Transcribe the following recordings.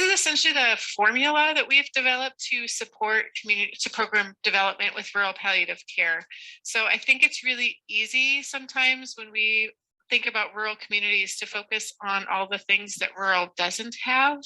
is essentially the formula that we've developed to support program development with rural palliative care. So I think it's really easy sometimes when we think about rural communities to focus on all the things that rural doesn't have.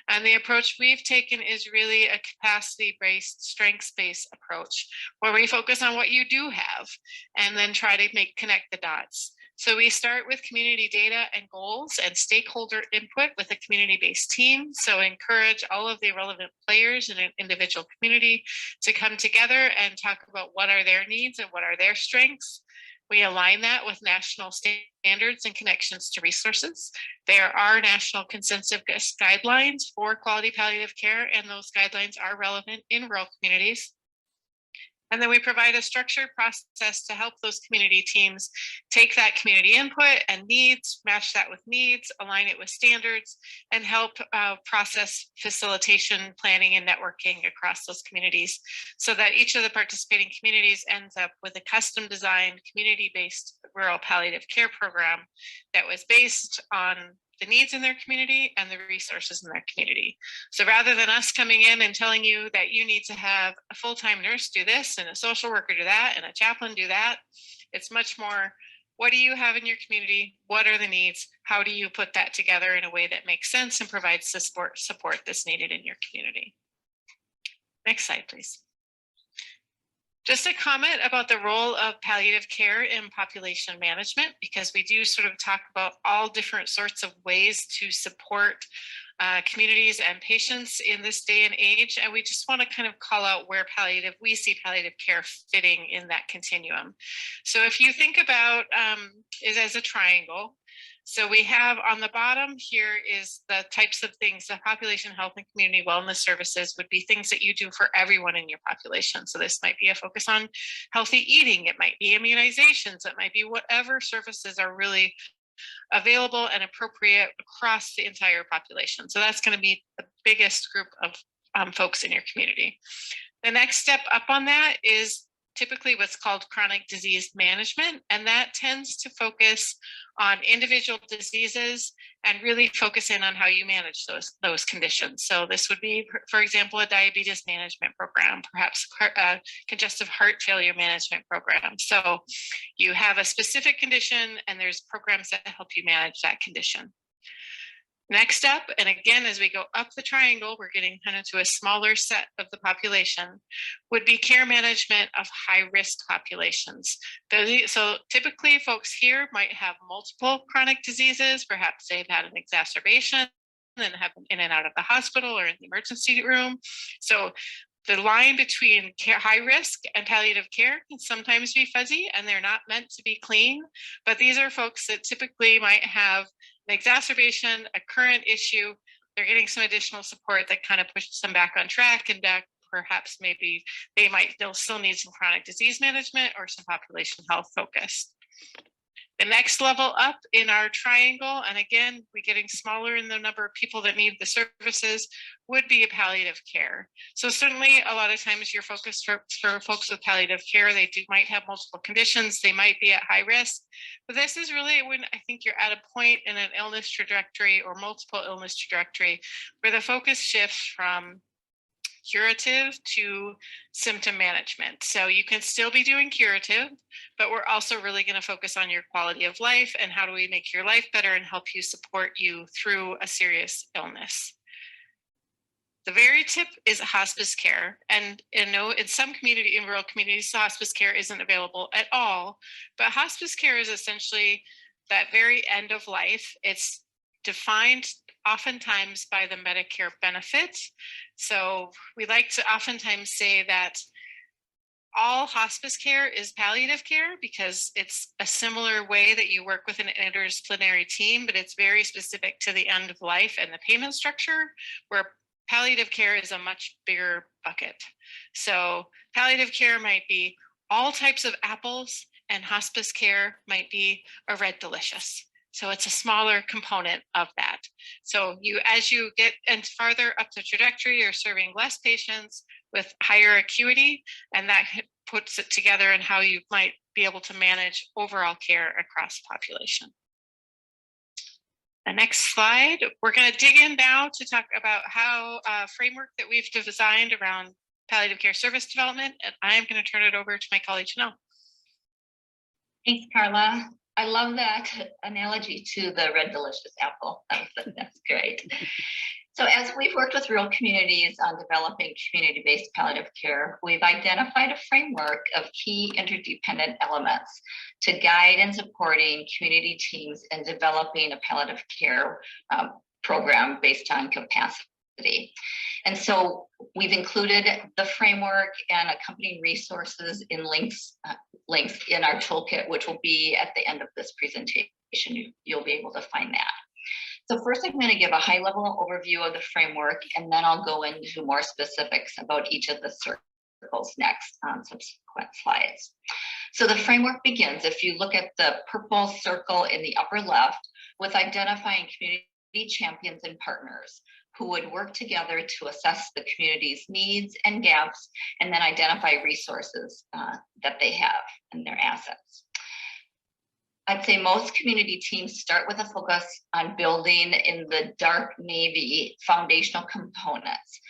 And the approach we've taken is really a capacity-based, strengths-based approach, where we focus on what you do have and then try to connect the dots. So we start with community data and goals and stakeholder input with a community-based team. So encourage all of the relevant players in an individual community to come together and talk about what are their needs and what are their strengths. We align that with national standards and connections to resources. There are national consensus guidelines for quality palliative care, and those guidelines are relevant in rural communities. And then we provide a structured process to help those community teams take that community input and needs, match that with needs, align it with standards, and help process facilitation, planning, and networking across those communities so that each of the participating communities ends up with a custom designed community-based rural palliative care program that was based on the needs in their community and the resources in their community. So rather than us coming in and telling you that you need to have a full-time nurse do this and a social worker do that and a chaplain do that, it's much more, what do you have in your community? What are the needs? How do you put that together in a way that makes sense and provides the support that's needed in your community? Next slide, please. Just a comment about the role of palliative care in population management, because we do sort of talk about all different sorts of ways to support communities and patients in this day and age. And we just want to kind of call out where we see palliative care fitting in that continuum. So if you think about it as a triangle, so we have on the bottom here is the types of things, the population health and community wellness services would be things that you do for everyone in your population. So this might be a focus on healthy eating. It might be immunizations. It might be whatever services are really available and appropriate across the entire population. So that's going to be the biggest group of folks in your community. The next step up on that is typically what's called chronic disease management, and that tends to focus on individual diseases and really focus in on how you manage those conditions. So this would be, for example, a diabetes management program, perhaps a congestive heart failure management program. So you have a specific condition and there's programs that help you manage that condition. Next up, and again, as we go up the triangle, we're getting kind of to a smaller set of the population, would be care management of high-risk populations. So typically folks here might have multiple chronic diseases. Perhaps they've had an exacerbation and have been in and out of the hospital or in the emergency room. So the line between high risk and palliative care can sometimes be fuzzy, and they're not meant to be clean, but these are folks that typically might have an exacerbation, a current issue. They're getting some additional support that kind of pushes them back on track, and back perhaps maybe they'll still need some chronic disease management or some population health focus. The next level up in our triangle, and again, we're getting smaller in the number of people that need the services, would be a palliative care. So certainly a lot of times your focus for folks with palliative care, they might have multiple conditions, they might be at high risk, but this is really when I think you're at a point in an illness trajectory or multiple illness trajectory where the focus shifts from curative to symptom management. So you can still be doing curative, but we're also really going to focus on your quality of life and how do we make your life better and help you support you through a serious illness. The very tip is hospice care. And in some in rural communities, hospice care isn't available at all, but hospice care is essentially that very end of life. It's defined oftentimes by the Medicare benefit. So we like to oftentimes say that all hospice care is palliative care because it's a similar way that you work with an interdisciplinary team, but it's very specific to the end of life and the payment structure, where palliative care is a much bigger bucket. So palliative care might be all types of apples, and hospice care might be a red delicious. So it's a smaller component of that. So as you get farther up the trajectory, you're serving less patients with higher acuity, and that puts it together in how you might be able to manage overall care across the population. The next slide, we're going to dig in now to talk about how framework that we've designed around palliative care service development, and I'm going to turn it over to my colleague Janelle. Thanks, Carla. I love that analogy to the red delicious apple. That's great. So as we've worked with rural communities on developing community-based palliative care, we've identified a framework of key interdependent elements to guide and supporting community teams in developing a palliative care program based on capacity. And so we've included the framework and accompanying resources in links in our toolkit, which will be at the end of this presentation. You'll be able to find that. So first, I'm going to give a high-level overview of the framework, and then I'll go into more specifics about each of the circles next on subsequent slides. So the framework begins, if you look at the purple circle in the upper left, with identifying community champions and partners who would work together to assess the community's needs and gaps, and then identify resources that they have and their assets. I'd say most community teams start with a focus on building in the dark navy foundational components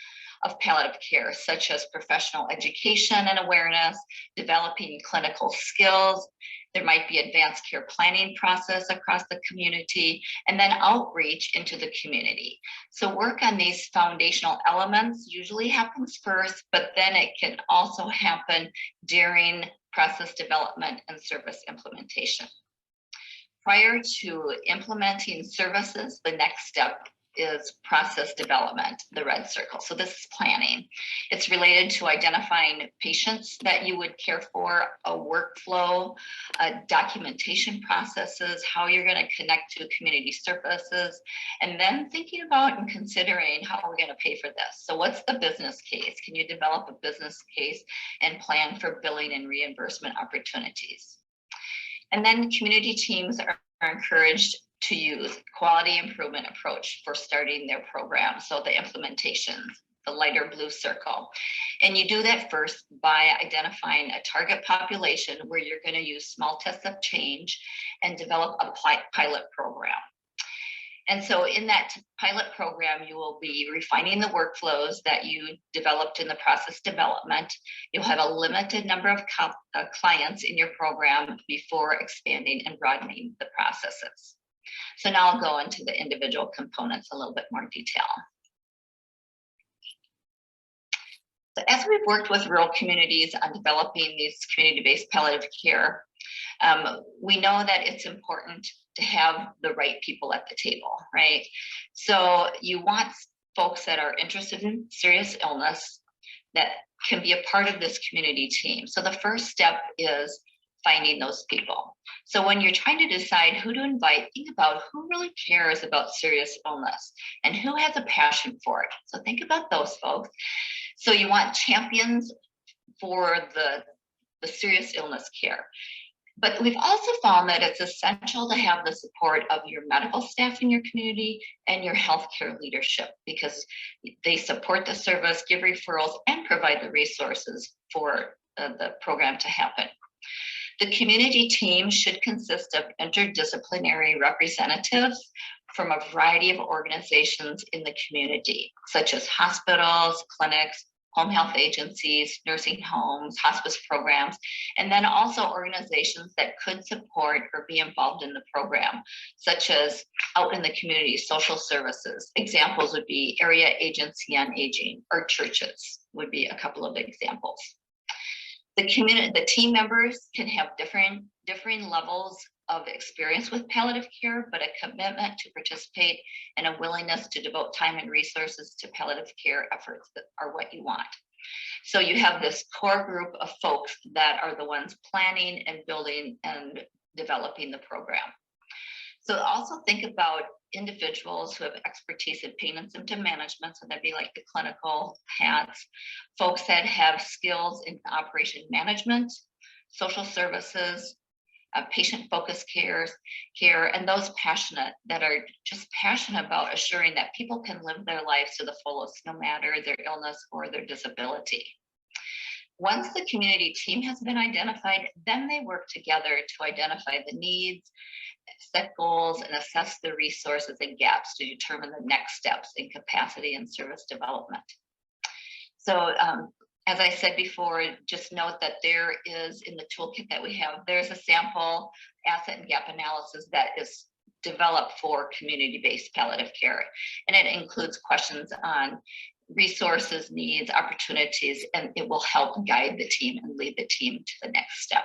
of palliative care, such as professional education and awareness, developing clinical skills. There might be advanced care planning process across the community, and then outreach into the community. So work on these foundational elements usually happens first, but then it can also happen during process development and service implementation. Prior to implementing services, the next step is process development, the red circle. So this is planning. It's related to identifying patients that you would care for, a workflow, documentation processes, how you're going to connect to community services, and then thinking about and considering how we're going to pay for this. So what's the business case? Can you develop a business case and plan for billing and reimbursement opportunities? And then community teams are encouraged to use quality improvement approach for starting their program. So the implementation, the lighter blue circle. And you do that first by identifying a target population where you're going to use small tests of change and develop a pilot program. And so in that pilot program, you will be refining the workflows that you developed in the process development. You'll have a limited number of clients in your program before expanding and broadening the processes. So now I'll go into the individual components a little bit more detail. So as we've worked with rural communities on developing these community-based palliative care, we know that it's important to have the right people at the table, right? So you want folks that are interested in serious illness that can be a part of this community team. So the first step is finding those people. So when you're trying to decide who to invite, think about who really cares about serious illness and who has a passion for it. So think about those folks. So you want champions for the serious illness care. But we've also found that it's essential to have the support of your medical staff in your community and your healthcare leadership, because they support the service, give referrals, and provide the resources for the program to happen. The community team should consist of interdisciplinary representatives from a variety of organizations in the community, such as hospitals, clinics, home health agencies, nursing homes, hospice programs, and then also organizations that could support or be involved in the program, such as out in the community, social services. Examples would be Area Agency on Aging, or churches would be a couple of examples. The team members can have differing levels of experience with palliative care, but a commitment to participate and a willingness to devote time and resources to palliative care efforts that are what you want. So you have this core group of folks that are the ones planning and building and developing the program. So also think about individuals who have expertise in pain and symptom management, so that'd be like the clinical hats, folks that have skills in operation management, social services, patient-focused care, and those that are just passionate about assuring that people can live their lives to the fullest, no matter their illness or their disability. Once the community team has been identified, then they work together to identify the needs, set goals, and assess the resources and gaps to determine the next steps in capacity and service development. So as I said before, just note that there is in the toolkit that we have, there's a sample asset and gap analysis that is developed for community-based palliative care. And it includes questions on resources, needs, opportunities, and it will help guide the team and lead the team to the next step.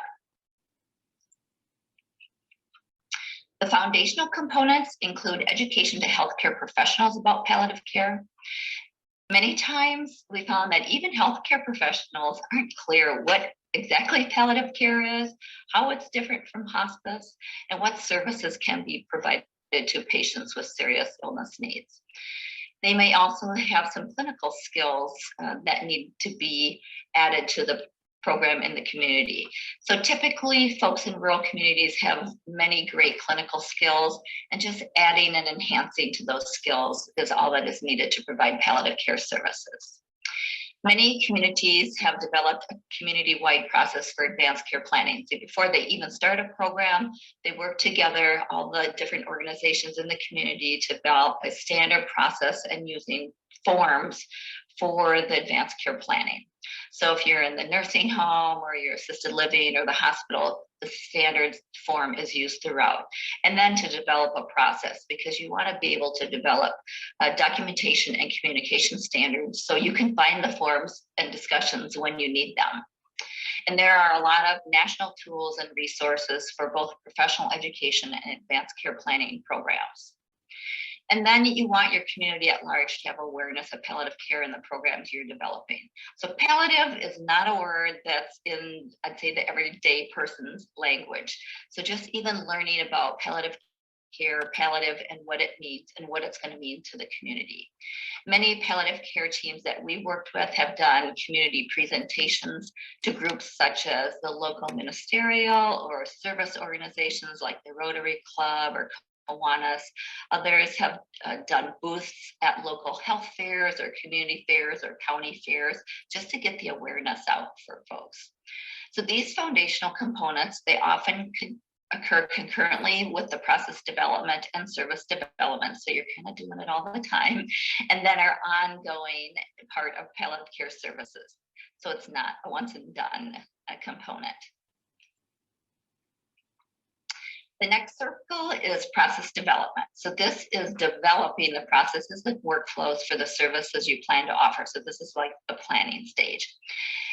The foundational components include education to healthcare professionals about palliative care. Many times we found that even healthcare professionals aren't clear what exactly palliative care is, how it's different from hospice, and what services can be provided to patients with serious illness needs. They may also have some clinical skills that need to be added to the program in the community. So typically folks in rural communities have many great clinical skills, and just adding and enhancing to those skills is all that is needed to provide palliative care services. Many communities have developed a community-wide process for advanced care planning. So before they even start a program, they work together, all the different organizations in the community, to develop a standard process and using forms for the advanced care planning. So if you're in the nursing home or your assisted living or the hospital, the standard form is used throughout. And then to develop a process, because you want to be able to develop documentation and communication standards so you can find the forms and discussions when you need them. And there are a lot of national tools and resources for both professional education and advanced care planning programs. And then you want your community at large to have awareness of palliative care in the programs you're developing. So palliative is not a word that's in, I'd say, the everyday person's language. So just even learning about palliative care, palliative, and what it means and what it's going to mean to the community. Many palliative care teams that we worked with have done community presentations to groups such as the local ministerial or service organizations like the Rotary Club or Kiwanis. Others have done booths at local health fairs or community fairs or county fairs just to get the awareness out for folks. So these foundational components, they often occur concurrently with the process development and service development. So you're kind of doing it all the time, and then are ongoing part of palliative care services. So it's not a once and done component. The next circle is process development. So this is developing the processes and workflows for the services you plan to offer. So this is like the planning stage.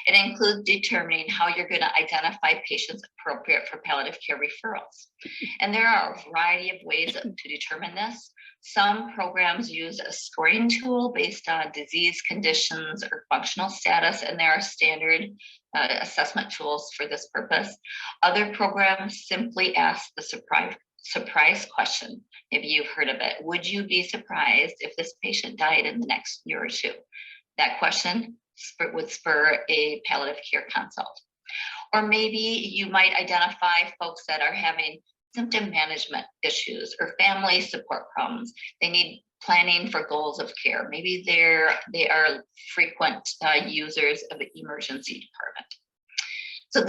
It includes determining how you're going to identify patients appropriate for palliative care referrals. And there are a variety of ways to determine this. Some programs use a scoring tool based on disease conditions or functional status, and there are standard assessment tools for this purpose. Other programs simply ask the surprise question. Maybe you've heard of it. Would you be surprised if this patient died in the next year or two? That question would spur a palliative care consult. Or maybe you might identify folks that are having symptom management issues or family support problems. They need planning for goals of care. Maybe they are frequent users of the emergency department. So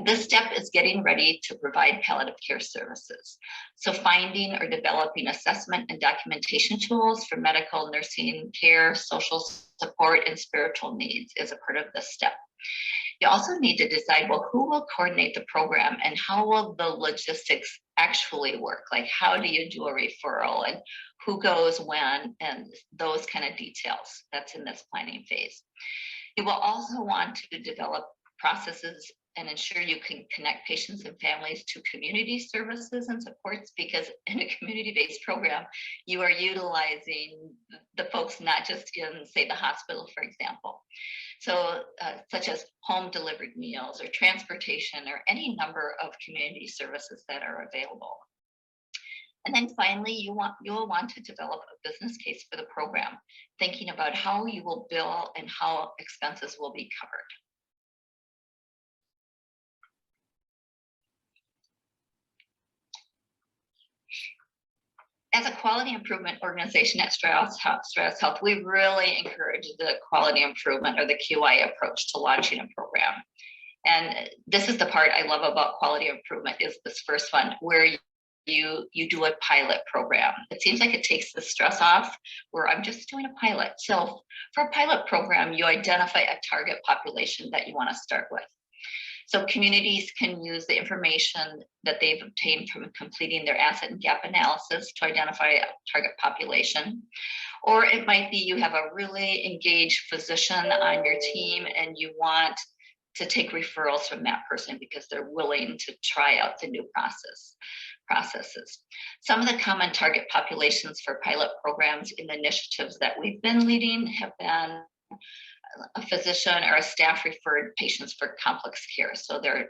this step is getting ready to provide palliative care services. So finding or developing assessment and documentation tools for medical, nursing care, social support, and spiritual needs is a part of this step. You also need to decide, well, who will coordinate the program and how will the logistics actually work? Like, how do you do a referral and who goes when and those kind of details. That's in this planning phase. You will also want to develop processes and ensure you can connect patients and families to community services and supports, because in a community-based program, you are utilizing the folks not just in, say, the hospital, for example. So such as home delivered meals or transportation or any number of community services that are available. And then finally, you will want to develop a business case for the program, thinking about how you will bill and how expenses will be covered. As a quality improvement organization at Strauss Health, we really encourage the quality improvement or the QI approach to launching a program. And this is the part I love about quality improvement, is this first one where you do a pilot program. It seems like it takes the stress off, where I'm just doing a pilot. So for a pilot program, you identify a target population that you want to start with. So communities can use the information that they've obtained from completing their asset and gap analysis to identify a target population. Or it might be you have a really engaged physician on your team and you want to take referrals from that person because they're willing to try out the new processes. Some of the common target populations for pilot programs in initiatives that we've been leading have been a physician or a staff referred patients for complex care. So they're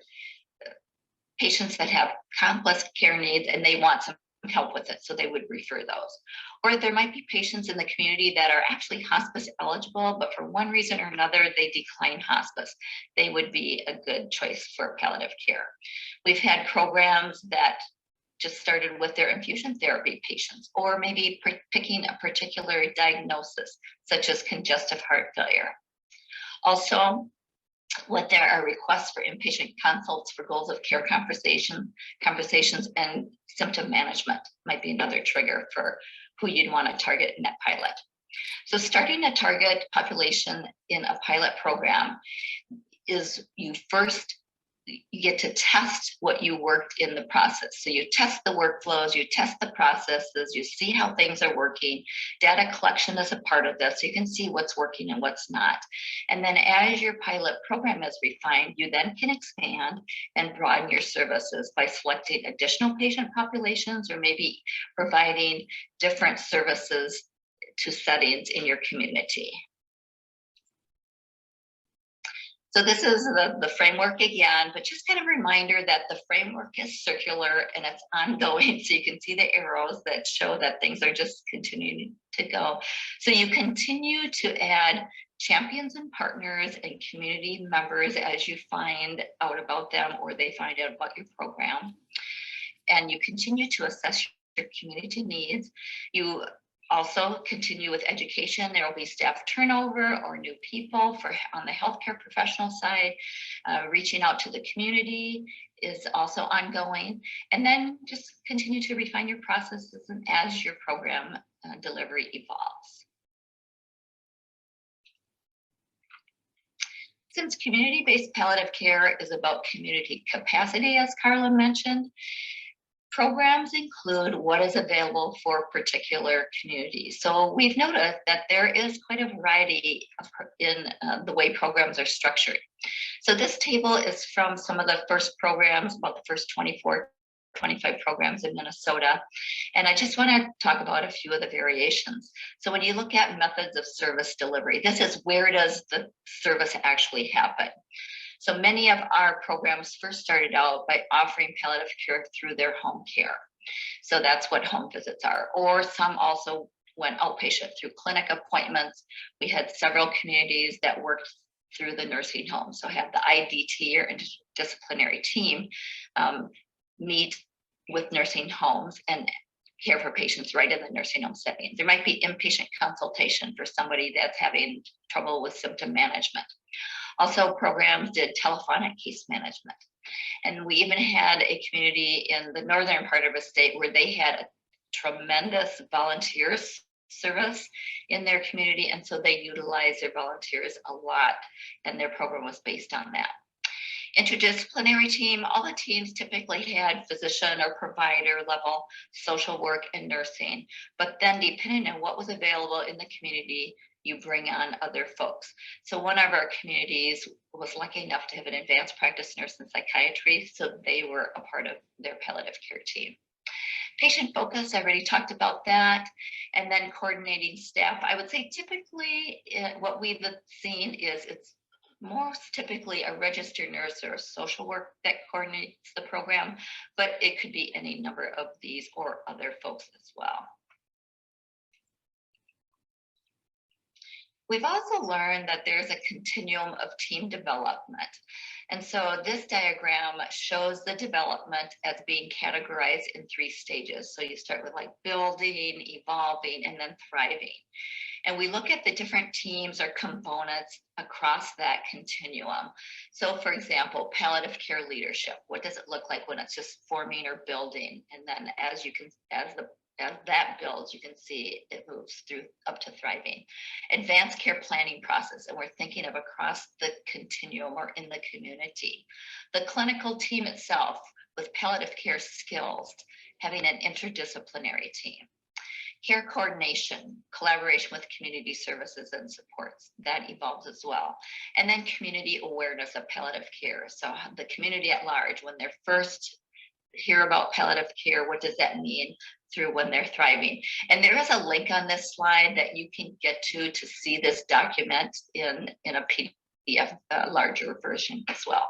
patients that have complex care needs and they want some help with it, so they would refer those. Or there might be patients in the community that are actually hospice eligible, but for one reason or another, they decline hospice. They would be a good choice for palliative care. We've had programs that just started with their infusion therapy patients, or maybe picking a particular diagnosis, such as congestive heart failure. Also, what there are requests for inpatient consults for goals of care conversations and symptom management might be another trigger for who you'd want to target in that pilot. So starting a target population in a pilot program is you get to test what you worked in the process. So you test the workflows, you test the processes, you see how things are working. Data collection is a part of this. So you can see what's working and what's not. And then as your pilot program is refined, you then can expand and broaden your services by selecting additional patient populations or maybe providing different services to settings in your community. So this is the framework again, but just kind of a reminder that the framework is circular and it's ongoing. So you can see the arrows that show that things are just continuing to go. So you continue to add champions and partners and community members as you find out about them or they find out about your program. And you continue to assess your community needs. You also continue with education. There will be staff turnover or new people on the healthcare professional side. Reaching out to the community is also ongoing. And then just continue to refine your processes and as your program delivery evolves. Since community-based palliative care is about community capacity, as Carla mentioned, programs include what is available for particular communities. So we've noticed that there is quite a variety in the way programs are structured. So this table is from some of the first programs, about the first 25 programs in Minnesota. And I just want to talk about a few of the variations. So when you look at methods of service delivery, this is where does the service actually happen? So many of our programs first started out by offering palliative care through their home care. So that's what home visits are. Or some also went outpatient through clinic appointments. We had several communities that worked through the nursing home. So have the IDT or interdisciplinary team meet with nursing homes and care for patients right in the nursing home setting. There might be inpatient consultation for somebody that's having trouble with symptom management. Also, programs did telephonic case management. And we even had a community in the northern part of the state where they had a tremendous volunteers service in their community. And so they utilized their volunteers a lot, and their program was based on that. Interdisciplinary team, all the teams typically had physician or provider level social work and nursing. But then depending on what was available in the community, you bring on other folks. So one of our communities was lucky enough to have an advanced practice nurse in psychiatry, so they were a part of their palliative care team. Patient focus, I already talked about that. And then coordinating staff. I would say typically what we've seen is it's most typically a registered nurse or a social work that coordinates the program, but it could be any number of these or other folks as well. We've also learned that there's a continuum of team development. And so this diagram shows the development as being categorized in 3 stages. So you start with like building, evolving, and then thriving. And we look at the different teams or components across that continuum. So for example, palliative care leadership, what does it look like when it's just forming or building? And then as that builds, you can see it moves through up to thriving. Advanced care planning process, and we're thinking of across the continuum or in the community. The clinical team itself with palliative care skills, having an interdisciplinary team. Care coordination, collaboration with community services and supports, that evolves as well. And then community awareness of palliative care. So the community at large, when they're first hear about palliative care, what does that mean through when they're thriving? And there is a link on this slide that you can get to see this document in a PDF, larger version as well.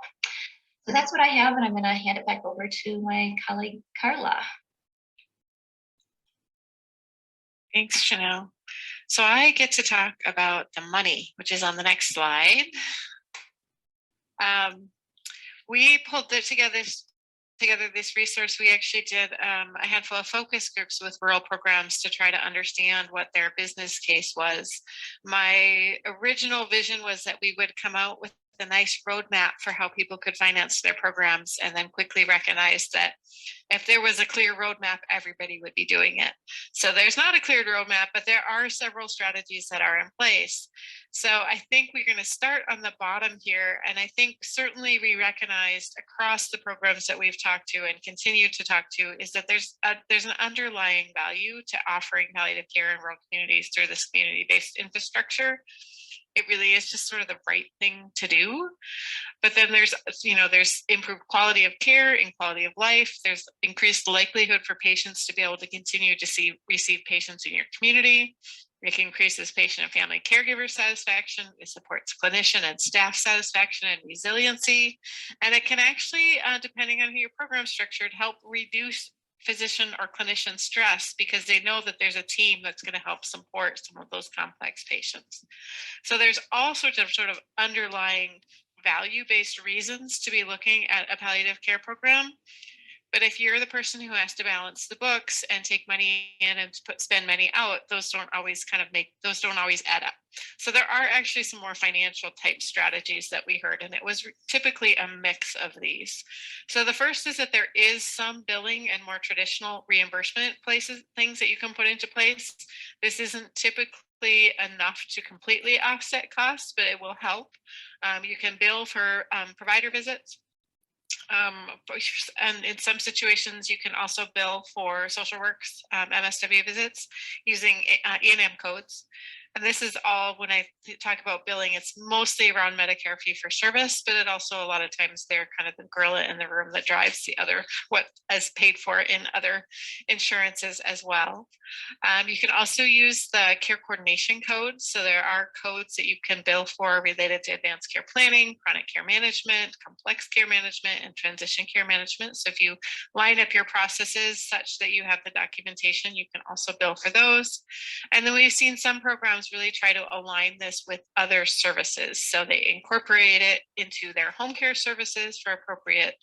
So that's what I have, and I'm going to hand it back over to my colleague, Carla. Thanks, Chanel. So I get to talk about the money, which is on the next slide. We pulled together this resource. We actually did a handful of focus groups with rural programs to try to understand what their business case was. My original vision was that we would come out with a nice roadmap for how people could finance their programs, and then quickly recognize that if there was a clear roadmap, everybody would be doing it. So there's not a clear roadmap, but there are several strategies that are in place. So I think we're going to start on the bottom here. And I think certainly we recognized across the programs that we've talked to and continue to talk to is that there's an underlying value to offering palliative care in rural communities through this community-based infrastructure. It really is just sort of the right thing to do. But then there's improved quality of care and quality of life. There's increased likelihood for patients to be able to continue to receive patients in your community. It increases patient and family caregiver satisfaction. It supports clinician and staff satisfaction and resiliency. And it can actually, depending on who your program is structured, help reduce physician or clinician stress, because they know that there's a team that's going to help support some of those complex patients. So there's all sorts of sort of underlying value-based reasons to be looking at a palliative care program. But if you're the person who has to balance the books and take money in and spend money out, those don't always add up. So there are actually some more financial type strategies that we heard, and it was typically a mix of these. So the first is that there is some billing and more traditional reimbursement things that you can put into place. This isn't typically enough to completely offset costs, but it will help. You can bill for provider visits. And in some situations, you can also bill for social works, MSW visits using E&M codes. And this is all, when I talk about billing, it's mostly around Medicare fee for service, but it also a lot of times they're kind of the gorilla in the room that drives what is paid for in other insurances as well. You can also use the care coordination codes. So there are codes that you can bill for related to advanced care planning, chronic care management, complex care management, and transition care management. So if you line up your processes such that you have the documentation, you can also bill for those. And then we've seen some programs really try to align this with other services. So they incorporate it into their home care services for appropriate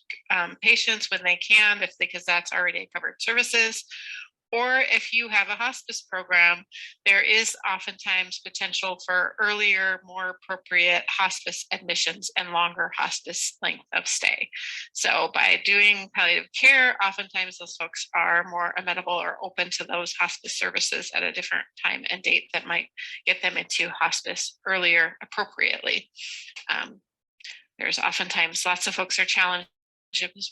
patients when they can, because that's already covered services. Or if you have a hospice program, there is oftentimes potential for earlier, more appropriate hospice admissions and longer hospice length of stay. So by doing palliative care, oftentimes those folks are more amenable or open to those hospice services at a different time and date that might get them into hospice earlier appropriately. There's oftentimes lots of folks are challenged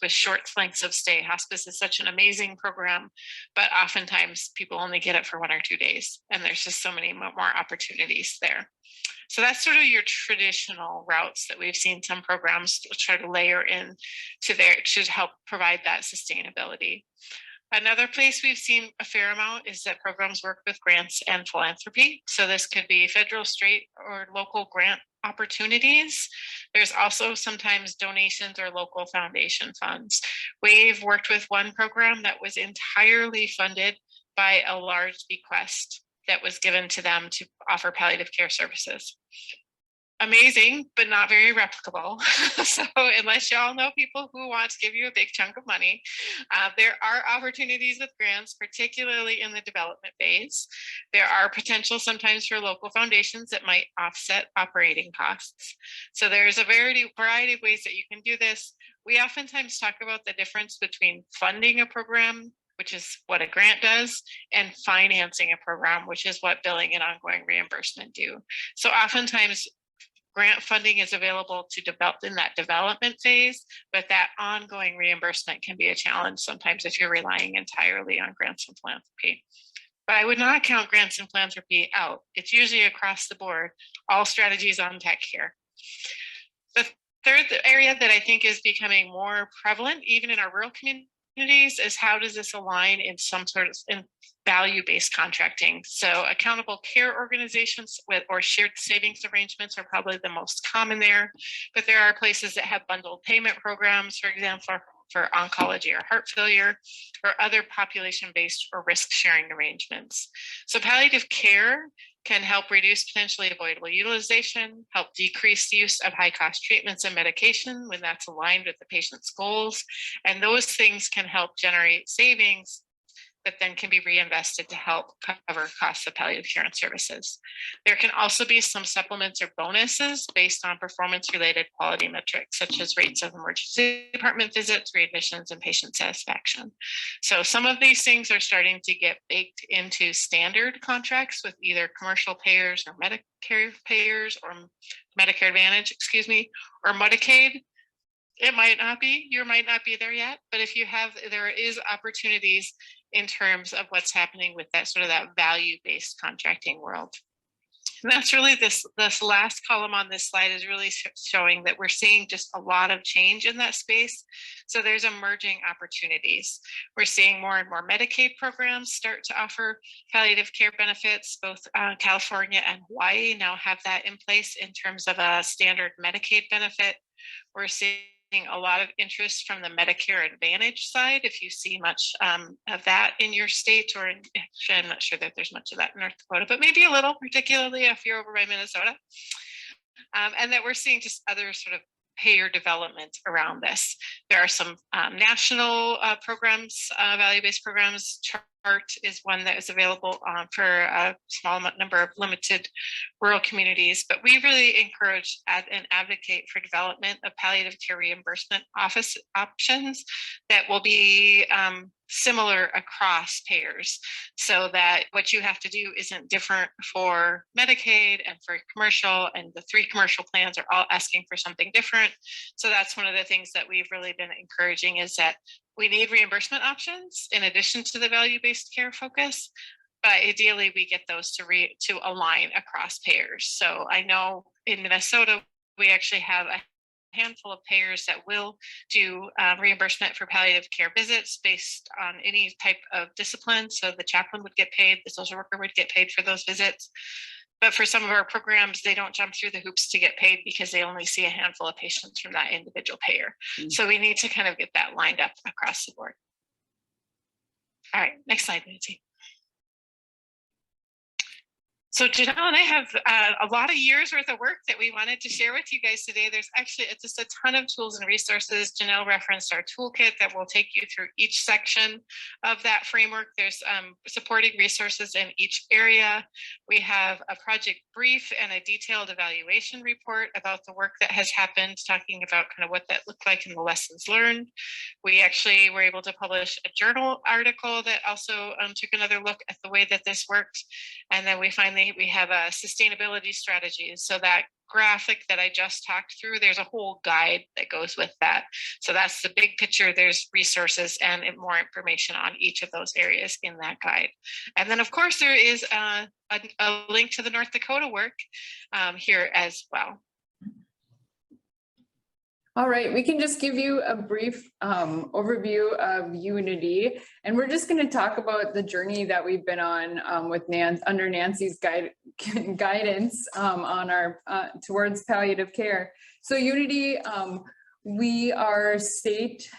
with short lengths of stay. Hospice is such an amazing program, but oftentimes people only get it for 1 or 2 days, and there's just so many more opportunities there. So that's sort of your traditional routes that we've seen some programs try to layer in to help provide that sustainability. Another place we've seen a fair amount is that programs work with grants and philanthropy. So this could be federal, state, or local grant opportunities. There's also sometimes donations or local foundation funds. We've worked with one program that was entirely funded by a large bequest that was given to them to offer palliative care services. Amazing, but not very replicable. So unless y'all know people who want to give you a big chunk of money, there are opportunities with grants, particularly in the development phase. There are potential sometimes for local foundations that might offset operating costs. So there's a variety of ways that you can do this. We oftentimes talk about the difference between funding a program, which is what a grant does, and financing a program, which is what billing and ongoing reimbursement do. So oftentimes grant funding is available to develop in that development phase, but that ongoing reimbursement can be a challenge sometimes if you're relying entirely on grants and philanthropy. But I would not count grants and philanthropy out. It's usually across the board, all strategies on tech care. The third area that I think is becoming more prevalent, even in our rural communities, is how does this align in some sort of value-based contracting. So accountable care organizations or shared savings arrangements are probably the most common there, but there are places that have bundled payment programs, for example, for oncology or heart failure, or other population-based or risk-sharing arrangements. So palliative care can help reduce potentially avoidable utilization, help decrease the use of high-cost treatments and medication when that's aligned with the patient's goals, and those things can help generate savings that then can be reinvested to help cover costs of palliative care and services. There can also be some supplements or bonuses based on performance-related quality metrics, such as rates of emergency department visits, readmissions, and patient satisfaction. So some of these things are starting to get baked into standard contracts with either commercial payers or Medicare payers or Medicare Advantage, excuse me, or Medicaid. It might not be, you might not be there yet, but if you have, there is opportunities in terms of what's happening with that sort of that value-based contracting world. And that's really this last column on this slide is really showing that we're seeing just a lot of change in that space. So there's emerging opportunities. We're seeing more and more Medicaid programs start to offer palliative care benefits. Both California and Hawaii now have that in place in terms of a standard Medicaid benefit. We're seeing a lot of interest from the Medicare Advantage side. If you see much of that in your state, or I'm not sure that there's much of that in North Dakota, but maybe a little, particularly if you're over by Minnesota. And that we're seeing just other sort of payer development around this. There are some national programs, value-based programs. CHART is one that is available for a small number of limited rural communities, but we really encourage and advocate for development of palliative care reimbursement office options that will be similar across payers, so that what you have to do isn't different for Medicaid and for commercial, and the 3 commercial plans are all asking for something different. So that's one of the things that we've really been encouraging, is that we need reimbursement options in addition to the value-based care focus, but ideally we get those to align across payers. So I know in Minnesota, we actually have a handful of payers that will do reimbursement for palliative care visits based on any type of discipline. So the chaplain would get paid, the social worker would get paid for those visits. But for some of our programs, they don't jump through the hoops to get paid because they only see a handful of patients from that individual payer. Mm-hmm. So we need to kind of get that lined up across the board. All right, next slide, Nancy. So Janelle and I have a lot of years worth of work that we wanted to share with you guys today. There's actually just a ton of tools and resources. Janelle referenced our toolkit that will take you through each section of that framework. There's supporting resources in each area. We have a project brief and a detailed evaluation report about the work that has happened, talking about kind of what that looked like and the lessons learned. We actually were able to publish a journal article that also took another look at the way that this worked. And then we finally we have a sustainability strategy. So that graphic that I just talked through, there's a whole guide that goes with that. So that's the big picture. There's resources and more information on each of those areas in that guide. And then of course there is a link to the North Dakota work here as well. All right, we can just give you a brief overview of Unity, and we're just going to talk about the journey that we've been on with under Nancy's guidance on our towards palliative care. So Unity, we are state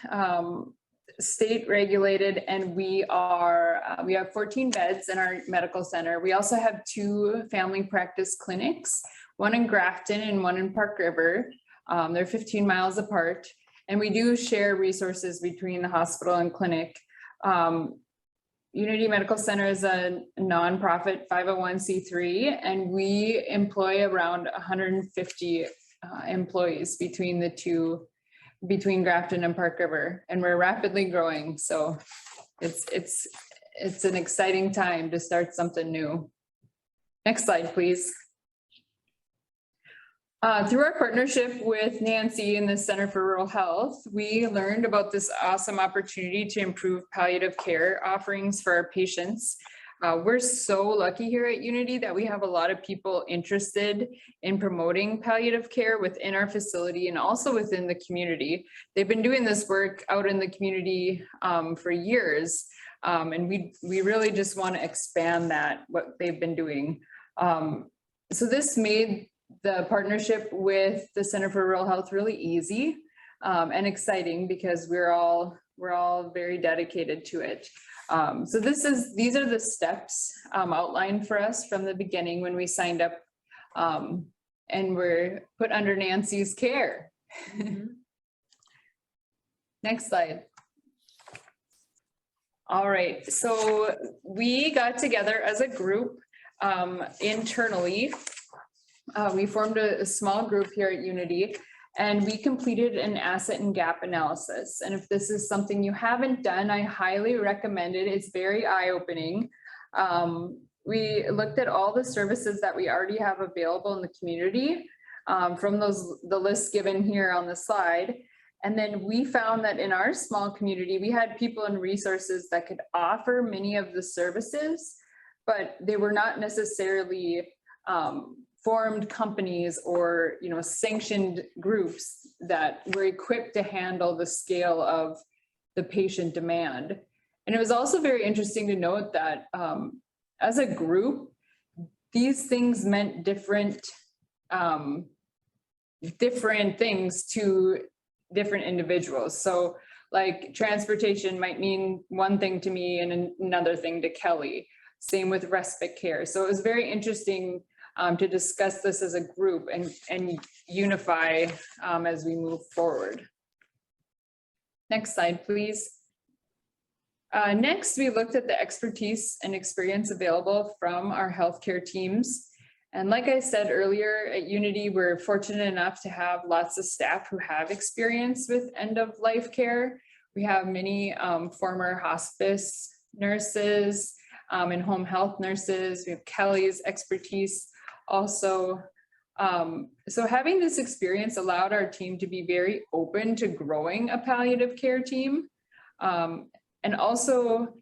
state regulated, and we have 14 beds in our medical center. We also have 2 family practice clinics, one in Grafton and one in Park River. They're 15 miles apart, and we do share resources between the hospital and clinic. Unity Medical Center is a nonprofit 501c3, and we employ around 150 employees between the 2, between Grafton and Park River, and we're rapidly growing. So it's an exciting time to start something new. Next slide, please. Through our partnership with Nancy in the Center for Rural Health, we learned about this awesome opportunity to improve palliative care offerings for our patients. We're so lucky here at Unity that we have a lot of people interested in promoting palliative care within our facility and also within the community. They've been doing this work out in the community for years, and we really just want to expand that, what they've been doing. So this made the partnership with the Center for Rural Health really easy and exciting, because we're all very dedicated to it. So these are the steps outlined for us from the beginning when we signed up, and we're put under Nancy's care. Next slide. All right, so we got together as a group internally. We formed a small group here at Unity, and we completed an asset and gap analysis. And if this is something you haven't done, I highly recommend it. It's very eye-opening. We looked at all the services that we already have available in the community from the list given here on the slide. And then we found that in our small community, we had people and resources that could offer many of the services, but they were not necessarily formed companies or, you know, sanctioned groups that were equipped to handle the scale of the patient demand. And it was also very interesting to note that as a group, these things meant different things to different individuals. So like transportation might mean one thing to me and another thing to Kelly. Same with respite care. So it was very interesting to discuss this as a group and unify as we move forward. Next slide, please. Next, we looked at the expertise and experience available from our healthcare teams. And like I said earlier, at Unity, we're fortunate enough to have lots of staff who have experience with end-of-life care. We have many former hospice nurses and home health nurses. We have Kelly's expertise also. So having this experience allowed our team to be very open to growing a palliative care team, and also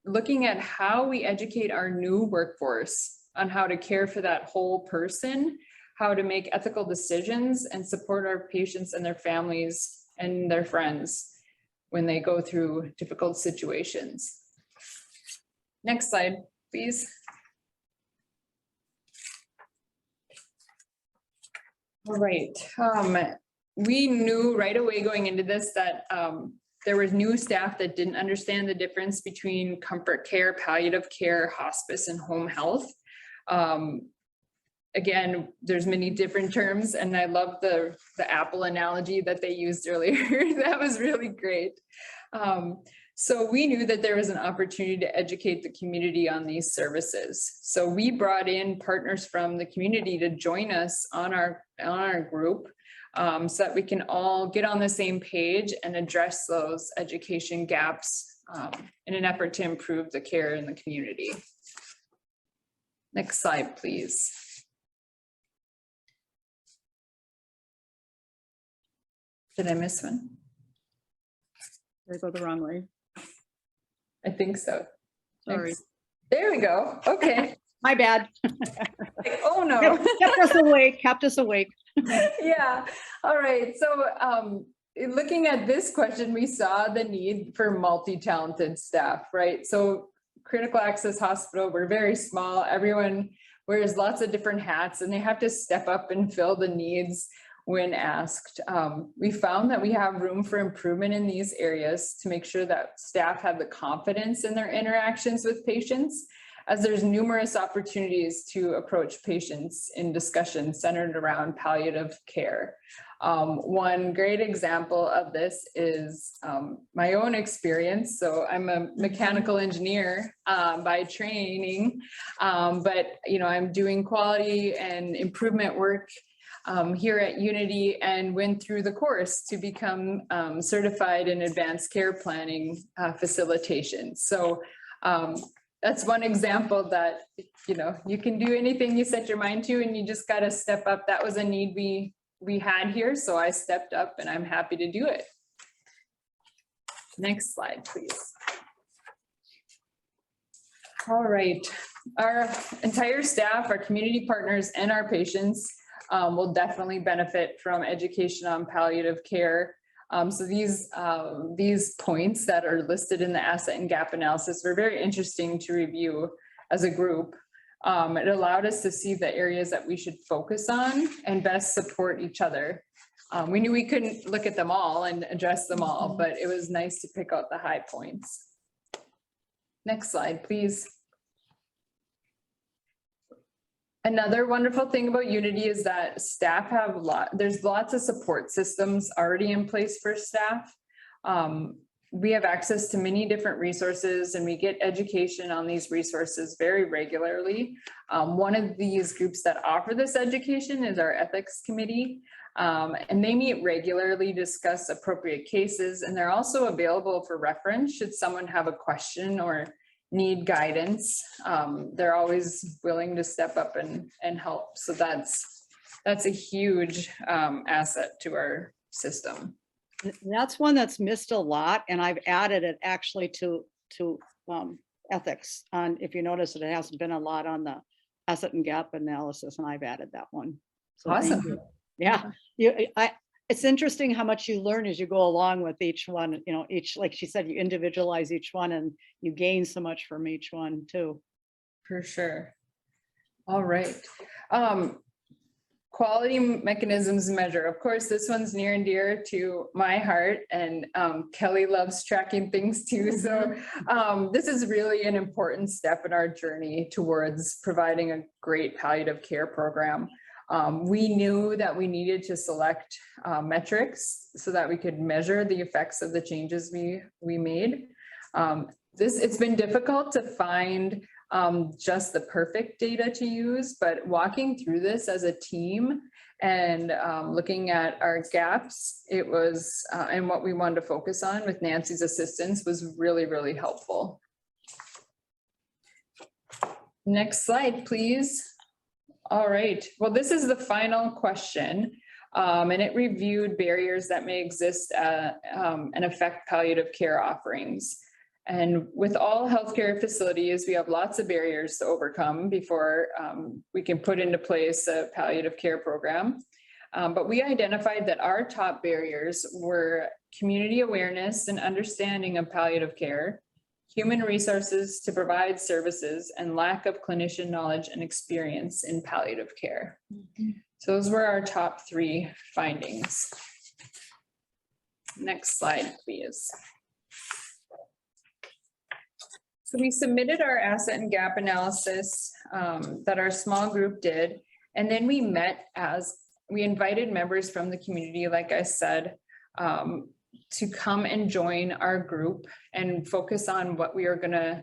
looking at how we educate our new workforce on how to care for that whole person, how to make ethical decisions and support our patients and their families and their friends when they go through difficult situations. Next slide, please. All right, we knew right away going into this that there was new staff that didn't understand the difference between comfort care, palliative care, hospice, and home health. Again, there's many different terms, and I love the apple analogy that they used earlier. That was really great. So we knew that there was an opportunity to educate the community on these services. So we brought in partners from the community to join us on our group, so that we can all get on the same page and address those education gaps in an effort to improve the care in the community. Next slide, please. Did I miss one? Did I go the wrong way? I think so. Sorry. Thanks. There we go. Okay. My bad. Like, oh no. Kept us awake, kept us awake. Yeah. All right. So looking at this question, we saw the need for multi-talented staff, right? So critical access hospital, we're very small. Everyone wears lots of different hats and they have to step up and fill the needs. when asked. We found that we have room for improvement in these areas to make sure that staff have the confidence in their interactions with patients, as there's numerous opportunities to approach patients in discussions centered around palliative care. One great example of this is my own experience. So I'm a mechanical engineer by training, but I'm doing quality and improvement work here at Unity, and went through the course to become certified in advanced care planning facilitation. So that's one example that you can do anything you set your mind to, and you just got to step up. That was a need we had here, so I stepped up, and I'm happy to do it. Next slide, please. All right, our entire staff, our community partners, and our patients will definitely benefit from education on palliative care. So these points that are listed in the asset and gap analysis were very interesting to review as a group. It allowed us to see the areas that we should focus on and best support each other. We knew we couldn't look at them all and address them all, but it was nice to pick out the high points. Next slide, please. Another wonderful thing about Unity is that staff have there's lots of support systems already in place for staff. We have access to many different resources, and we get education on these resources very regularly. One of these groups that offer this education is our ethics committee, and they meet regularly, discuss appropriate cases, and they're also available for reference should someone have a question or need guidance. They're always willing to step up and help. So that's a huge asset to our system. That's one that's missed a lot, and I've added it actually to ethics. If you notice, it hasn't been a lot on the asset and gap analysis, and I've added that one. So thank Awesome. you. Yeah, it's interesting how much you learn as you go along with each one. Each, like she said, you individualize each one, and you gain so much from each one too. For sure. All right. Quality mechanisms measure. Of course, this one's near and dear to my heart, and Kelly loves tracking things too. So this is really an important step in our journey towards providing a great palliative care program. We knew that we needed to select metrics so that we could measure the effects of the changes we made. It's been difficult to find just the perfect data to use, but walking through this as a team and looking at our gaps, it was, and what we wanted to focus on with Nancy's assistance was really, really helpful. Next slide, please. All right, well, this is the final question, and it reviewed barriers that may exist and affect palliative care offerings. And with all healthcare facilities, we have lots of barriers to overcome before we can put into place a palliative care program. But we identified that our top barriers were community awareness and understanding of palliative care, human resources to provide services, and lack of clinician knowledge and experience in palliative care. So those were our top 3 findings. Next slide, please. So we submitted our asset and gap analysis that our small group did, and then we invited members from the community, like I said, to come and join our group and focus on what we are going to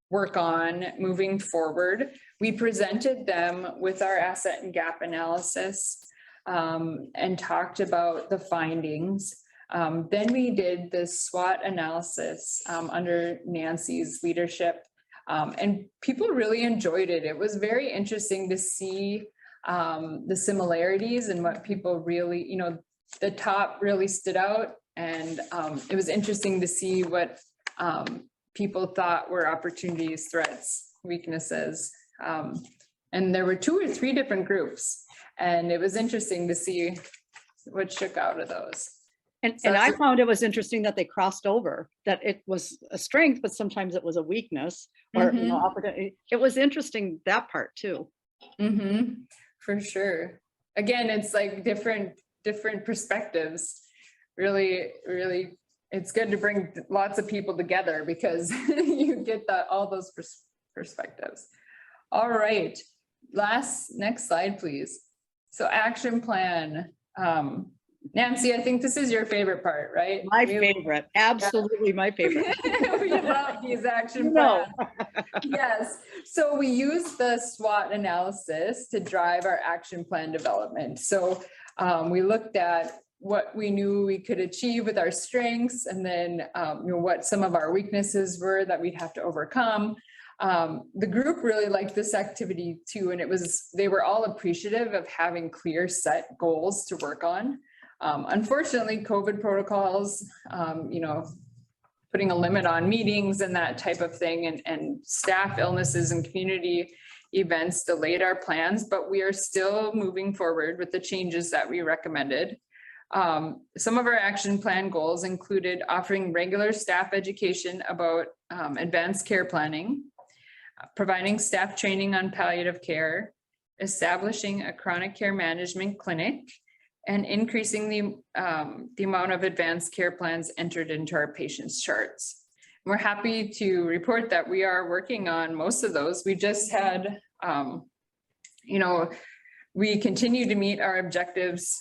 work on moving forward. We presented them with our asset and gap analysis and talked about the findings. Then we did the SWOT analysis under Nancy's leadership, and people really enjoyed it. It was very interesting to see the similarities and what people really, the top really stood out. And it was interesting to see what people thought were opportunities, threats, weaknesses. And there were 2 or 3 different groups, and it was interesting to see what shook out of those. And I found it was interesting that they crossed over, that it was a strength, but sometimes it was a weakness or opportunity. It was interesting, that part too. For sure. Again, it's like different different perspectives. Really, really, it's good to bring lots of people together because you get all those perspectives. All right, next slide, please. So action plan. Nancy, I think this is your favorite part, right? My favorite, absolutely my favorite. We love these action No. plans. Yes, so we use the SWOT analysis to drive our action plan development. So we looked at what we knew we could achieve with our strengths, and then what some of our weaknesses were that we'd have to overcome. The group really liked this activity too, and they were all appreciative of having clear set goals to work on. Unfortunately, COVID protocols, putting a limit on meetings and that type of thing, and staff illnesses and community events delayed our plans, but we are still moving forward with the changes that we recommended. Some of our action plan goals included offering regular staff education about advanced care planning, providing staff training on palliative care, establishing a chronic care management clinic, and increasing the amount of advanced care plans entered into our patients' charts. We're happy to report that we are working on most of those. We just had, we continue to meet our objectives.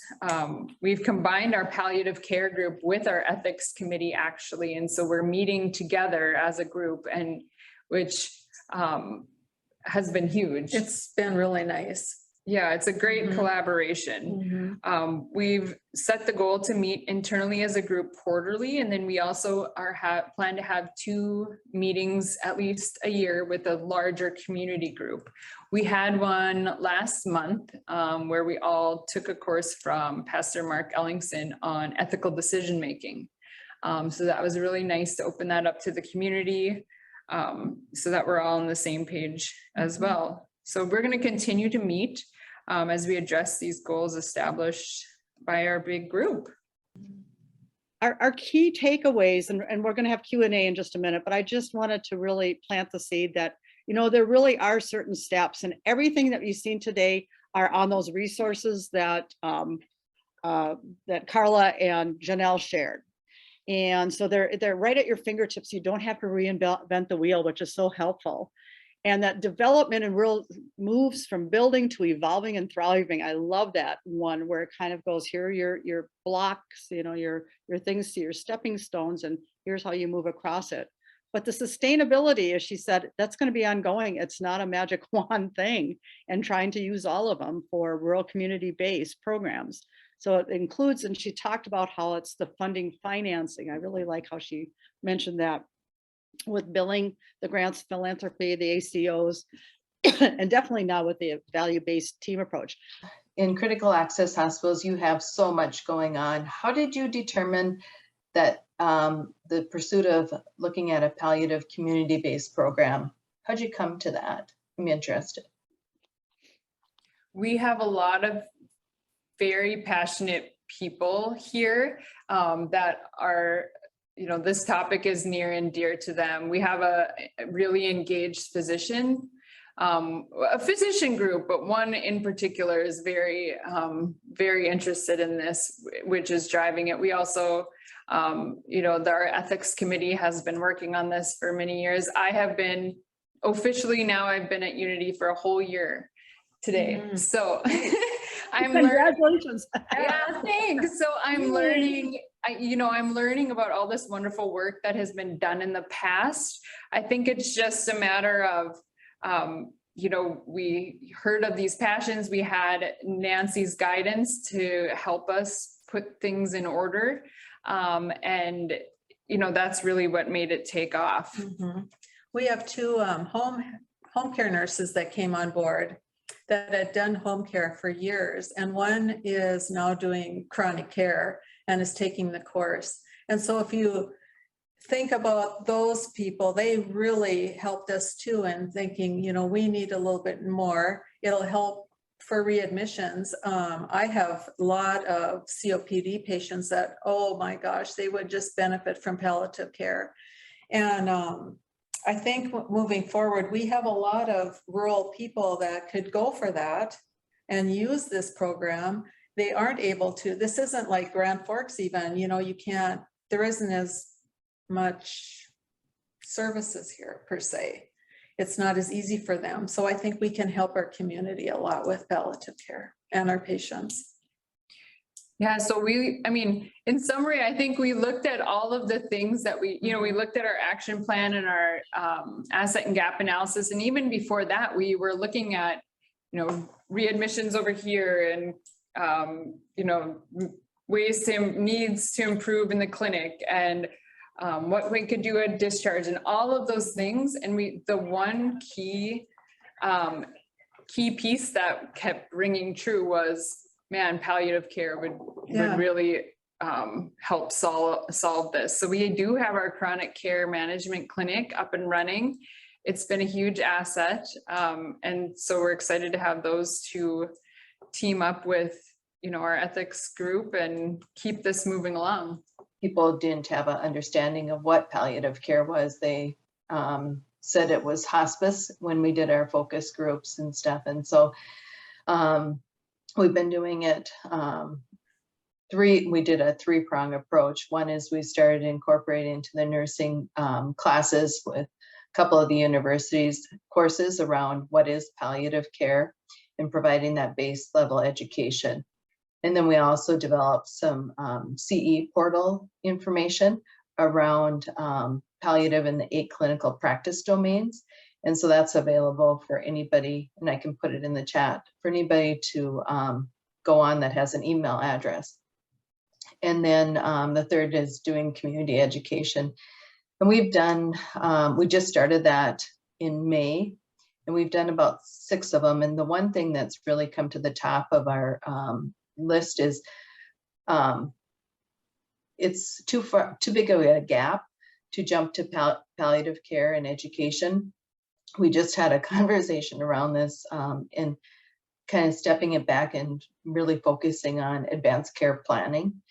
We've combined our palliative care group with our ethics committee, actually, and so we're meeting together as a group, and which has been huge. It's been really nice. Yeah, it's a great collaboration. We've set the goal to meet internally as a group quarterly, and then we also plan to have 2 meetings at least a year with a larger community group. We had one last month where we all took a course from Pastor Mark Ellingson on ethical decision making. So that was really nice to open that up to the community so that we're all on the same page as well. So we're going to continue to meet as we address these goals established by our big group. Our key takeaways, and we're going to have Q&A in just a minute, but I just wanted to really plant the seed that, there really are certain steps, and everything that you've seen today are on those resources that that Carla and Janelle shared. And so they're right at your fingertips. You don't have to reinvent the wheel, which is so helpful. And that development and real moves from building to evolving and thriving. I love that one where it kind of goes, here are your blocks, your things to your stepping stones, and here's how you move across it. But the sustainability, as she said, that's going to be ongoing. It's not a magic wand thing, and trying to use all of them for rural community-based programs. So it includes, and she talked about how it's the funding financing. I really like how she mentioned that with billing, the grants, philanthropy, the ACOs, and definitely now with the value-based team approach. In critical access hospitals, you have so much going on. How did you determine that the pursuit of looking at a palliative community-based program, how'd you come to that? I'm interested. We have a lot of very passionate people here that are, this topic is near and dear to them. We have a really engaged physician group, but one in particular is very, very interested in this, which is driving it. We also, our ethics committee has been working on this for many years. I've been at Unity for a whole year today. So I'm Congratulations. Yeah, thanks. So I'm learning, I'm learning about all this wonderful work that has been done in the past. I think it's just a matter of, we heard of these passions. We had Nancy's guidance to help us put things in order. And that's really what made it take off. We have 2 home care nurses that came on board that had done home care for years, and one is now doing chronic care and is taking the course. And so if you think about those people, they really helped us too in thinking, we need a little bit more. It'll help for readmissions. I have a lot of COPD patients that, oh my gosh, they would just benefit from palliative care. And I think moving forward, we have a lot of rural people that could go for that and use this program. they aren't able to. This isn't like Grand Forks even, you know, you can't, there isn't as much services here per se. It's not as easy for them. So I think we can help our community a lot with palliative care and our patients. Yeah, so I mean, in summary, I think we looked at all of the things that we looked at our action plan and our asset and gap analysis. And even before that, we were looking at, readmissions over here and, ways needs to improve in the clinic and what we could do at discharge and all of those things. And the one key piece that kept ringing true was, man, palliative care would really help solve this. So we do have our chronic care management clinic up and running. It's been a huge asset. And so we're excited to have those two team up with, our ethics group and keep this moving along. People didn't have an understanding of what palliative care was. They said it was hospice when we did our focus groups and stuff. And so we've been doing it we did a 3-prong approach. One is we started incorporating into the nursing classes with a couple of the universities courses around what is palliative care and providing that base level education. And then we also developed some CE portal information around palliative in the 8 clinical practice domains. And so that's available for anybody, and I can put it in the chat, for anybody to go on that has an email address. And then the third is doing community education. And we've done, we just started that in May, and we've done about 6 of them. And the one thing that's really come to the top of our list is it's too big of a gap to jump to palliative care and education. We just had a conversation around this and kind of stepping it back and really focusing on advanced care planning.